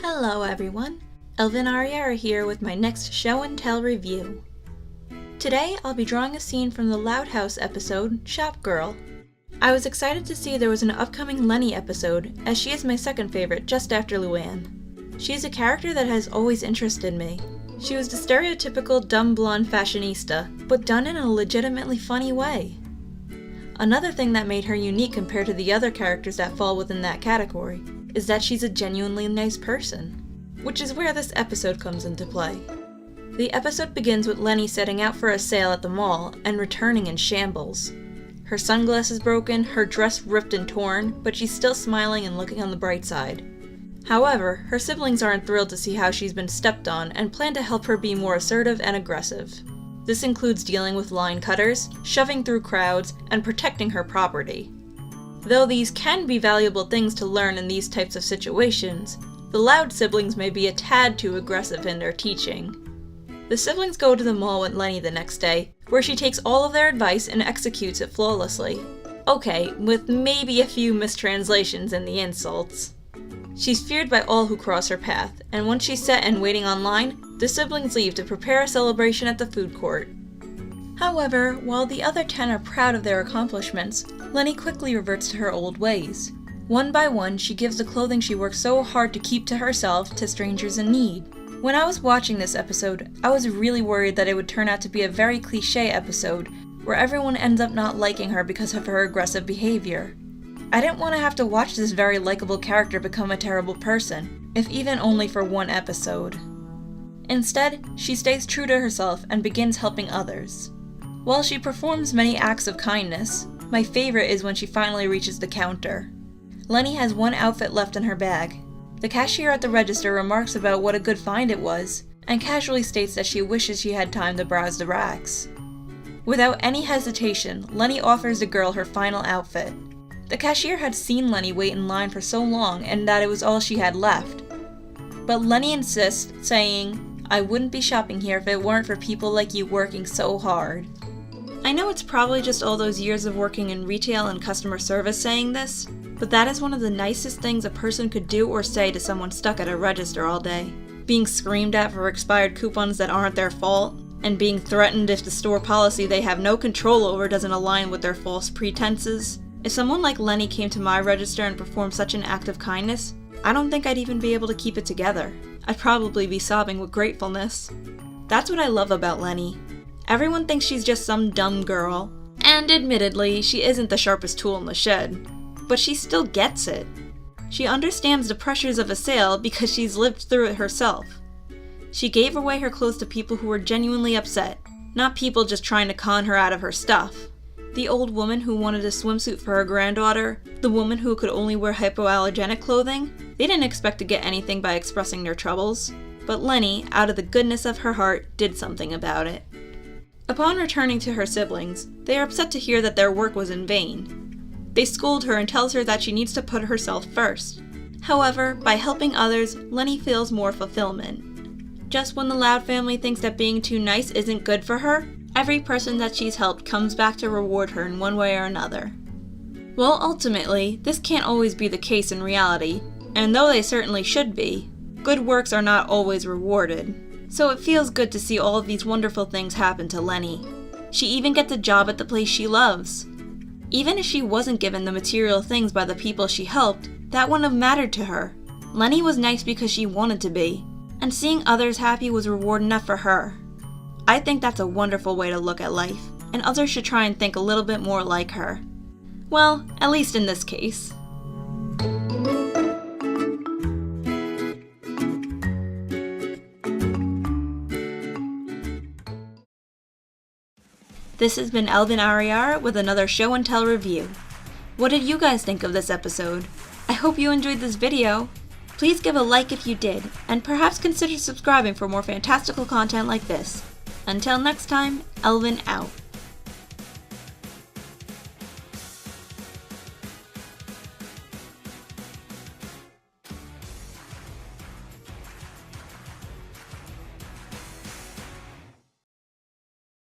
Hello everyone, Elven Ariaera here with my next show and tell review. Today I'll be drawing a scene from the Loud House episode, Shop Girl. I was excited to see there was an upcoming Lenny episode, as she is my second favorite just after Luann. She is a character that has always interested me. She was the stereotypical dumb blonde fashionista, but done in a legitimately funny way. Another thing that made her unique compared to the other characters that fall within that category is that she's a genuinely nice person, which is where this episode comes into play. The episode begins with Lenny setting out for a sale at the mall and returning in shambles. Her sunglasses broken, her dress ripped and torn, but she's still smiling and looking on the bright side. However, her siblings aren't thrilled to see how she's been stepped on and plan to help her be more assertive and aggressive. This includes dealing with line cutters, shoving through crowds, and protecting her property. Though these can be valuable things to learn in these types of situations, the Loud siblings may be a tad too aggressive in their teaching. The siblings go to the mall with Lenny the next day, where she takes all of their advice and executes it flawlessly. Okay, with maybe a few mistranslations in the insults. She's feared by all who cross her path, and once she's set and waiting online, the siblings leave to prepare a celebration at the food court. However, while the other 10 are proud of their accomplishments, Lenny quickly reverts to her old ways. One by one, she gives the clothing she worked so hard to keep to herself to strangers in need. When I was watching this episode, I was really worried that it would turn out to be a very cliché episode, where everyone ends up not liking her because of her aggressive behavior. I didn't want to have to watch this very likable character become a terrible person, if even only for one episode. Instead, she stays true to herself and begins helping others. While she performs many acts of kindness, my favorite is when she finally reaches the counter. Lenny has one outfit left in her bag. The cashier at the register remarks about what a good find it was, and casually states that she wishes she had time to browse the racks. Without any hesitation, Lenny offers the girl her final outfit. The cashier had seen Lenny wait in line for so long and that it was all she had left. But Lenny insists, saying, "I wouldn't be shopping here if it weren't for people like you working so hard." I know it's probably just all those years of working in retail and customer service saying this, but that is one of the nicest things a person could do or say to someone stuck at a register all day. Being screamed at for expired coupons that aren't their fault, and being threatened if the store policy they have no control over doesn't align with their false pretenses. If someone like Lenny came to my register and performed such an act of kindness, I don't think I'd even be able to keep it together. I'd probably be sobbing with gratefulness. That's what I love about Lenny. Everyone thinks she's just some dumb girl, and admittedly, she isn't the sharpest tool in the shed, but she still gets it. She understands the pressures of a sale because she's lived through it herself. She gave away her clothes to people who were genuinely upset, not people just trying to con her out of her stuff. The old woman who wanted a swimsuit for her granddaughter, the woman who could only wear hypoallergenic clothing, they didn't expect to get anything by expressing their troubles. But Lenny, out of the goodness of her heart, did something about it. Upon returning to her siblings, they are upset to hear that their work was in vain. They scold her and tells her that she needs to put herself first. However, by helping others, Lenny feels more fulfillment. Just when the Loud family thinks that being too nice isn't good for her, every person that she's helped comes back to reward her in one way or another. Well, ultimately, this can't always be the case in reality, and though they certainly should be, good works are not always rewarded. So it feels good to see all of these wonderful things happen to Lenny. She even gets a job at the place she loves. Even if she wasn't given the material things by the people she helped, that wouldn't have mattered to her. Lenny was nice because she wanted to be, and seeing others happy was reward enough for her. I think that's a wonderful way to look at life, and others should try and think a little bit more like her. Well, at least in this case. This has been Elven Ariaera with another show and tell review. What did you guys think of this episode? I hope you enjoyed this video. Please give a like if you did, and perhaps consider subscribing for more fantastical content like this. Until next time, Elven out.